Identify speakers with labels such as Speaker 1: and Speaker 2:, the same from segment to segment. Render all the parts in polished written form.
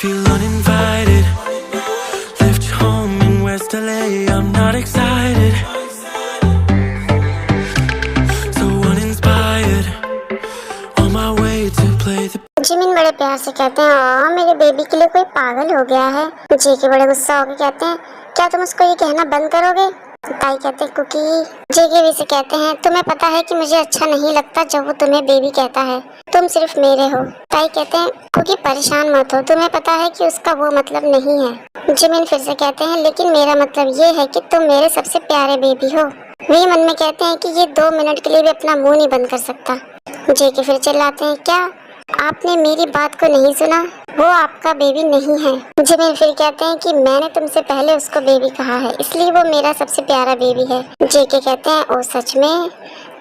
Speaker 1: feel uninvited. Left home in West LA, I'm not excited. So uninspired. On my way to play the
Speaker 2: Jimin बड़े प्यार से कहते हैं ओ मेरे baby के लिए कोई पागल हो गया है। जेके बड़े गुस्सा होकर कहते हैं क्या तुम उसको ये कहना बंद करोगे? ताई कहते हैं कुकी। जेके भी से कहते हैं तुम्हें पता है कि मुझे अच्छा नहीं लगता जब वो तुम्हें बेबी कहता है, तुम सिर्फ मेरे हो। ताई कहते हैं कुकी परेशान मत हो, तुम्हें पता है कि उसका वो मतलब नहीं है। जिमिन फिर से कहते हैं लेकिन मेरा मतलब ये है कि तुम मेरे सबसे प्यारे बेबी हो। वे मन में कहते हैं कि ये 2 मिनट के लिए भी अपना मुंह नहीं बंद कर सकता। जेके फिर चिल्लाते हैं क्या आपने मेरी बात को नहीं सुना? वो आपका बेबी नहीं है। जिमिन फिर कहते हैं कि मैंने तुमसे पहले उसको बेबी कहा है, इसलिए वो मेरा सबसे प्यारा बेबी है। जेके कहते हैं ओ सच में?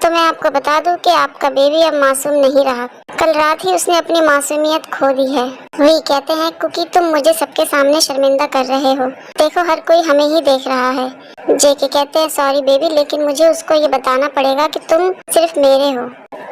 Speaker 2: तो मैं आपको बता दूं कि आपका बेबी अब मासूम नहीं रहा, कल रात ही उसने अपनी मासूमियत खो दी है। वही कहते हैं कुकी तुम मुझे सबके सामने शर्मिंदा कर रहे हो, देखो हर कोई हमें ही देख रहा है। जेके कहते हैं सॉरी बेबी, लेकिन मुझे उसको ये बताना पड़ेगा कि तुम सिर्फ मेरे हो।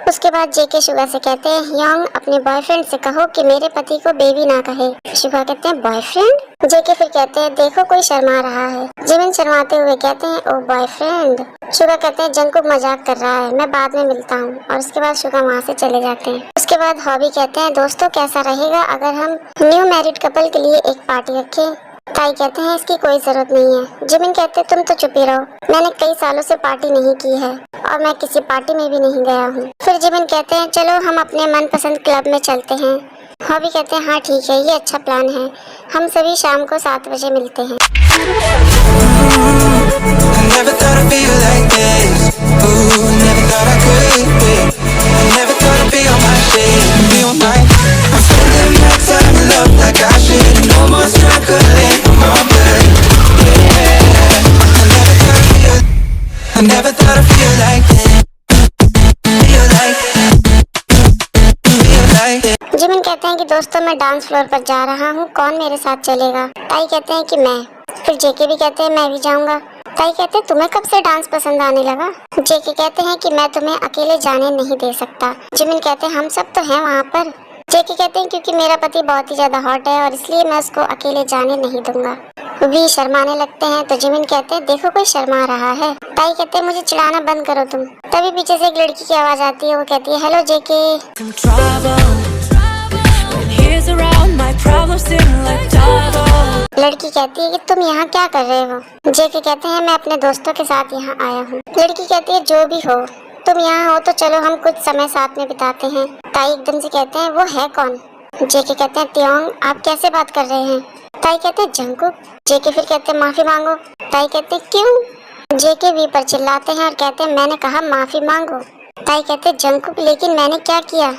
Speaker 2: उसके बाद जेके शुगा से कहते हैं योंग अपने बॉयफ्रेंड से कहो कि मेरे पति को बेबी ना कहे। शुगा कहते हैं बॉयफ्रेंड? जेके फिर कहते हैं देखो कोई शर्मा रहा है। जिमिन शर्माते हुए कहते हैं ओ बॉयफ्रेंड। शुगा कहते हैं जंगकुक मजाक कर रहा है, मैं बाद में मिलता हूँ। और उसके बाद शुगा वहाँ से चले जाते हैं। उसके बाद हॉबी कहते हैं दोस्तों कैसा रहेगा अगर हम न्यू मैरिड कपल के लिए एक पार्टी रखें? ताई कहते हैं इसकी कोई जरूरत नहीं है। जिमिन कहते हैं तुम तो चुप ही रहो, मैंने कई सालों से पार्टी नहीं की है और मैं किसी पार्टी में भी नहीं गया हूँ। फिर जिमिन कहते हैं चलो हम अपने मनपसंद क्लब में चलते हैं। हॉबी कहते हैं हाँ ठीक है, ये अच्छा प्लान है, हम सभी शाम को 7 बजे मिलते हैं।
Speaker 1: Never thought I'd feel like that. Feel like that.
Speaker 2: Jimin कहते हैं कि दोस्तों मैं डांस फ्लोर पर जा रहा हूँ, कौन मेरे साथ चलेगा? ताई कहते हैं कि मैं। फिर जेके भी कहते हैं मैं भी जाऊंगा। ताई कहते हैं तुम्हें कब से डांस पसंद आने लगा? जेके कहते हैं कि मैं तुम्हें अकेले जाने नहीं दे सकता। जिमिन कहते हैं हम सब तो हैं वहाँ पर। जेके कहते हैं क्योंकि मेरा पति बहुत ही ज्यादा हॉट है और इसलिए मैं उसको अकेले जाने नहीं दूंगा। वी शर्माने लगते हैं तो जिमिन कहते हैं देखो कोई शर्मा रहा है। ताई कहते हैं मुझे चिढ़ाना बंद करो तुम। तभी पीछे से एक लड़की की आवाज आती है, वो कहती है हेलो जेके। लड़की कहती है कि तुम यहाँ क्या कर रहे हो? जेके कहते हैं मैं अपने दोस्तों के साथ यहाँ आया हूँ। लड़की कहती है जो भी हो, तुम यहाँ हो तो चलो हम कुछ समय साथ में बिताते हैं। ताई एकदम से कहते हैं वो है कौन? जेके कहते हैं त्योंग, आप कैसे बात कर रहे हैं? ताई कहते हैं जंगकुक। जेके फिर कहते हैं माफी मांगो। ताई कहते हैं क्यों? जेके वी पर चिल्लाते हैं और कहते हैं मैंने कहा माफी मांगो। ताई कहते हैं जंगकुक लेकिन मैंने क्या किया?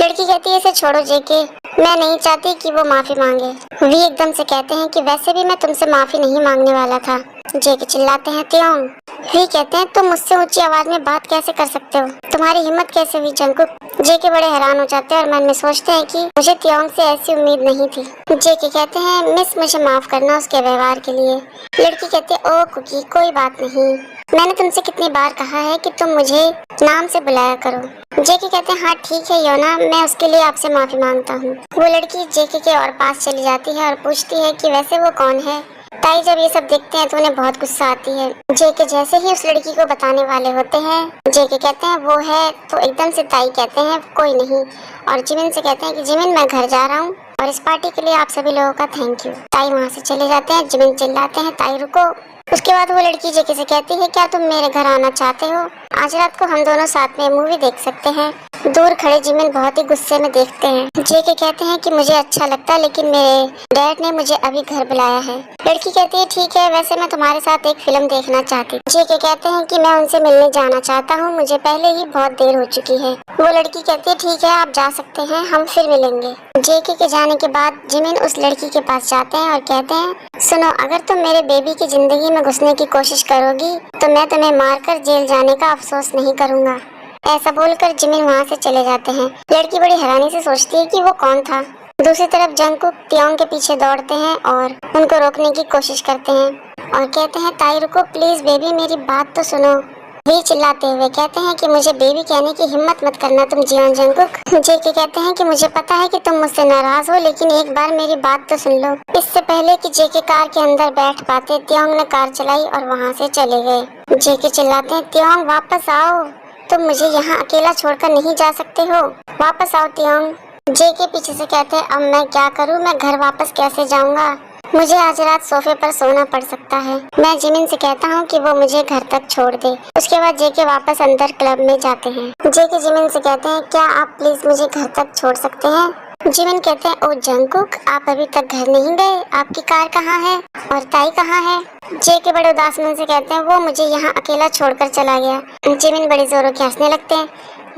Speaker 2: लड़की कहती है इसे छोड़ो जेके, मैं नहीं चाहती कि वो माफी मांगे। वी एकदम से कहते हैं कि वैसे भी मैं तुमसे माफी नहीं मांगने वाला था। जेके चिल्लाते हैं त्योंग। वी कहते हैं तुम मुझसे ऊंची आवाज में बात कैसे कर सकते हो, तुम्हारी हिम्मत कैसे हुई जंगकुक? जेके बड़े हैरान हो जाते हैं और मन में सोचते हैं कि मुझे त्योंग से ऐसी उम्मीद नहीं थी। जेके कहते हैं मिस मुझे माफ करना उसके व्यवहार के लिए। लड़की कहती है ओ कुकी कोई बात नहीं, मैंने तुमसे कितनी बार कहा है कि तुम मुझे नाम से बुलाया करो। जेके कहते हैं हाँ ठीक है योना, मैं उसके लिए आपसे माफी मांगता हूँ। वो लड़की जेके के और पास चली जाती है और पूछती है कि वैसे वो कौन है? ताई जब ये सब देखते हैं तो उन्हें बहुत गुस्सा आती है। जेके जैसे ही उस लड़की को बताने वाले होते हैं, जेके कहते हैं वो है, तो एकदम से ताई कहते हैं कोई नहीं। और जिमिन से कहते हैं कि जिमिन मैं घर जा रहा हूँ और इस पार्टी के लिए आप सभी लोगों का थैंक यू। ताई वहाँ से चले जाते हैं। जिमिन चिल्लाते हैं ताई रुको। उसके बाद वो लड़की जेके से कहती है क्या तुम मेरे घर आना चाहते हो? आज रात को हम दोनों साथ में मूवी देख सकते हैं। दूर खड़े जिमिन बहुत ही गुस्से में देखते हैं। जेके कहते हैं कि मुझे अच्छा लगता है लेकिन मेरे डैड ने मुझे अभी घर बुलाया है। लड़की कहती है ठीक है, वैसे मैं तुम्हारे साथ एक फिल्म देखना चाहती। जेके कहते हैं कि मैं उनसे मिलने जाना चाहता हूँ, मुझे पहले ही बहुत देर हो चुकी है। वो लड़की कहती है ठीक है आप जा सकते हैं, हम फिर मिलेंगे। जेके के जाने के बाद जिमिन उस लड़की के पास जाते हैं और कहते हैं सुनो, अगर तुम मेरे बेबी की जिंदगी में घुसने की कोशिश करोगी तो मैं तुम्हें मारकर जेल जाने का अफसोस नहीं करूँगा। ऐसा बोलकर जिमिन वहाँ से चले जाते हैं। लड़की बड़ी हैरानी से सोचती है कि वो कौन था। दूसरी तरफ जंगकुक त्योंग के पीछे दौड़ते हैं और उनको रोकने की कोशिश करते हैं और कहते हैं ताई रुको प्लीज बेबी, मेरी बात तो सुनो। वी चिल्लाते हुए कहते हैं कि मुझे बेबी कहने की हिम्मत मत करना तुम जियोन जंगकुक। जेके कहते हैं कि मुझे पता है कि तुम मुझसे नाराज हो, लेकिन एक बार मेरी बात तो सुन लो। इससे पहले कि जेके कार के अंदर बैठ पाते, त्योंग ने कार चलाई और वहाँ से चले गए। जेके चिल्लाते हैं, त्योंग वापस आओ, तुम मुझे यहाँ अकेला छोड़कर नहीं जा सकते हो, वापस आओ त्योंग। जेके पीछे से कहते हैं, अब मैं क्या करूँ, मैं घर वापस कैसे जाऊँगा, मुझे आज रात सोफे पर सोना पड़ सकता है। मैं जिमिन से कहता हूँ कि वो मुझे घर तक छोड़ दे। उसके बाद जेके वापस अंदर क्लब में जाते हैं। जेके जिमिन से कहते हैं, क्या आप प्लीज मुझे घर तक छोड़ सकते हैं। जिमिन कहते हैं, ओ जंगकुक, आप अभी तक घर नहीं गए, आपकी कार कहाँ है और ताई कहाँ है। जेके बड़े उदास मन से कहते हैं, वो मुझे यहाँ अकेला छोड़कर चला गया। जिमिन बड़ी जोरों के हंसने लगते हैं।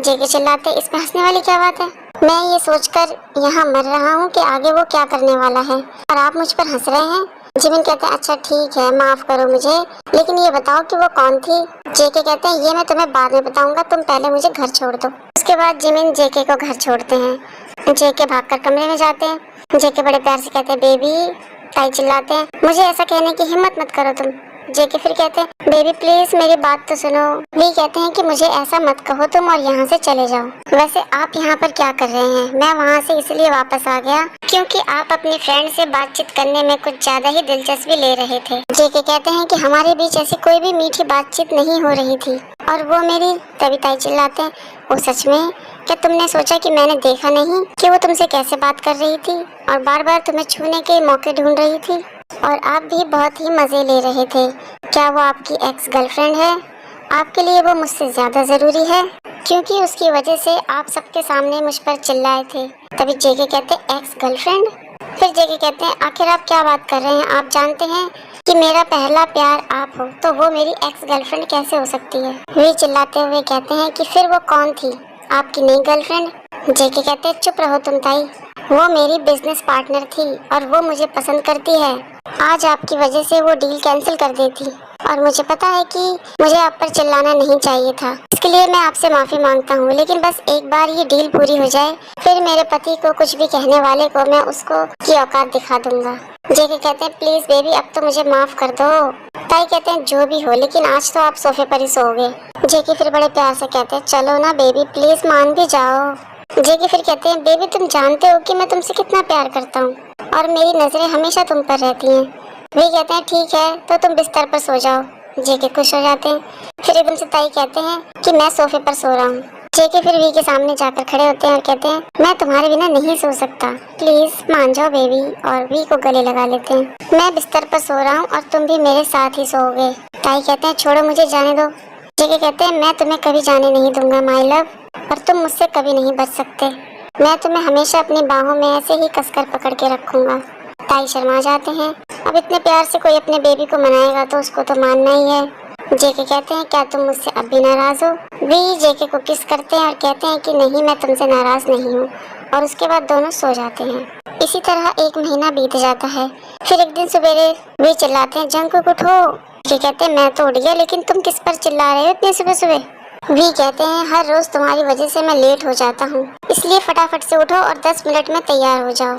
Speaker 2: जेके चिल्लाते, इसमें हंसने वाली क्या बात है, मैं ये सोचकर यहाँ मर रहा हूँ कि आगे वो क्या करने वाला है और आप मुझ पर हंस रहे हैं। जिमिन कहते हैं, अच्छा ठीक है, माफ करो मुझे, लेकिन ये बताओ कि वो कौन थी। जेके कहते हैं, ये मैं तुम्हें बाद में बताऊंगा, तुम पहले मुझे घर छोड़ दो। उसके बाद जिमिन जेके को घर छोड़ते हैं। जेके भागकर कमरे में जाते हैं। जेके बड़े प्यार से कहते हैं, बेबी। ताई चिल्लाते हैं, मुझे ऐसा कहने की हिम्मत मत करो तुम। जेके फिर कहते हैं, बेबी प्लीज मेरी बात तो सुनो। वी कहते हैं कि मुझे ऐसा मत कहो तुम और यहाँ से चले जाओ। वैसे आप यहाँ पर क्या कर रहे हैं, मैं वहाँ से इसलिए वापस आ गया क्योंकि आप अपनी फ्रेंड से बातचीत करने में कुछ ज्यादा ही दिलचस्पी ले रहे थे। जेके कहते हैं कि हमारे बीच ऐसी कोई भी मीठी बातचीत नहीं हो रही थी और वो मेरी। तभी ताई चिल्लाते हैं, वो सच में, क्या तुमने सोचा कि मैंने देखा नहीं कि वो तुमसे कैसे बात कर रही थी और बार बार तुम्हें छूने के मौके ढूंढ रही थी और आप भी बहुत ही मजे ले रहे थे। क्या वो आपकी एक्स गर्लफ्रेंड है, आपके लिए वो मुझसे ज्यादा जरूरी है क्योंकि उसकी वजह से आप सबके सामने मुझ पर चिल्लाए थे। तभी जेके कहते हैं, एक्स गर्लफ्रेंड। फिर जेके कहते हैं, आखिर आप क्या बात कर रहे हैं, आप जानते हैं कि मेरा पहला प्यार आप हो, तो वो मेरी एक्स गर्लफ्रेंड कैसे हो सकती है। वे चिल्लाते हुए कहते हैं कि फिर वो कौन थी, आपकी नई गर्लफ्रेंड। जेके कहते हैं, चुप रहो तुम ताई, वो मेरी बिजनेस पार्टनर थी और वो मुझे पसंद करती है। आज आपकी वजह से वो डील कैंसिल कर देती और मुझे पता है कि मुझे आप पर चिल्लाना नहीं चाहिए था, इसके लिए मैं आपसे माफी मांगता हूँ, लेकिन बस एक बार ये डील पूरी हो जाए, फिर मेरे पति को कुछ भी कहने वाले को मैं उसको की औकात दिखा दूंगा। जेके कहते हैं, प्लीज बेबी अब तो मुझे माफ कर दो। ताई कहते हैं, जो भी हो, लेकिन आज तो आप सोफे पर ही सोओगे। जेके फिर बड़े प्यार से कहते हैं, चलो ना बेबी, प्लीज मान भी जाओ। जेके फिर कहते हैं, बेबी तुम जानते हो कि मैं तुमसे कितना प्यार करता हूँ और मेरी नजरें हमेशा तुम पर रहती हैं। वे कहते हैं, ठीक है तो तुम बिस्तर पर सो जाओ। जेके खुश हो जाते हैं। फिर एकदम से ताई कहते हैं कि मैं सोफे पर सो रहा हूँ। जेके फिर वी के सामने जाकर खड़े होते हैं और कहते हैं, मैं तुम्हारे बिना नहीं सो सकता, प्लीज मान जाओ बेबी, और वी को गले लगा लेते हैं। मैं बिस्तर पर सो रहा हूँ और तुम भी मेरे साथ ही सोओगे। ताई कहते हैं, छोड़ो मुझे जाने दो। जेके कहते हैं, मैं तुम्हें कभी जाने नहीं दूंगा माय लव, और तुम मुझसे कभी नहीं बच सकते, मैं तुम्हें हमेशा अपनी बाहों में ऐसे ही कसकर पकड़ के रखूंगा। ताई शर्मा जाते हैं। अब इतने प्यार से कोई अपने बेबी को मनाएगा तो उसको तो मानना ही है। जेके कहते हैं, क्या तुम मुझसे अब भी नाराज हो। वी जेके को किस करते हैं और कहते हैं कि नहीं, मैं तुमसे नाराज नहीं हूँ, और उसके बाद दोनों सो जाते हैं। इसी तरह एक महीना बीत जाता है। फिर एक दिन सवेरे वे चिल्लाते हैं, जंगकुक उठो। जेके कहते हैं, मैं तो उठ गया, लेकिन तुम किस पर चिल्ला रहे हो इतने सुबह सुबह। वी कहते हैं, हर रोज तुम्हारी वजह से मैं लेट हो जाता हूँ, इसलिए फटाफट से उठो और 10 मिनट में तैयार हो जाओ।